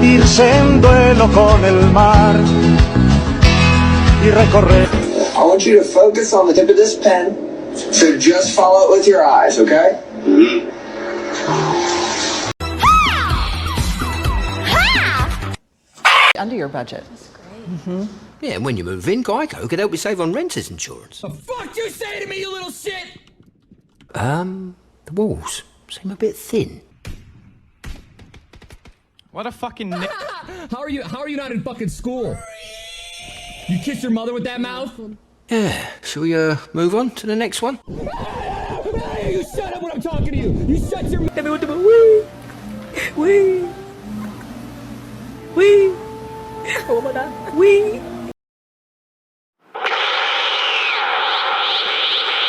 irse en duelo con el mar y recorrer. I want you to focus on the tip of this pen, so just follow it with your eyes, okay? Under your budget. Yeah, and when you move in, Geico could help you save on renter's insurance. The fuck you say to me, you little shit? The walls seem a bit thin. What a fucking How are you not in fucking school? You kiss your mother with that mouth? Yeah, shall we, move on to the next one? You shut up when I'm talking to you! You shut your mouth! Wee. Wee. Wee.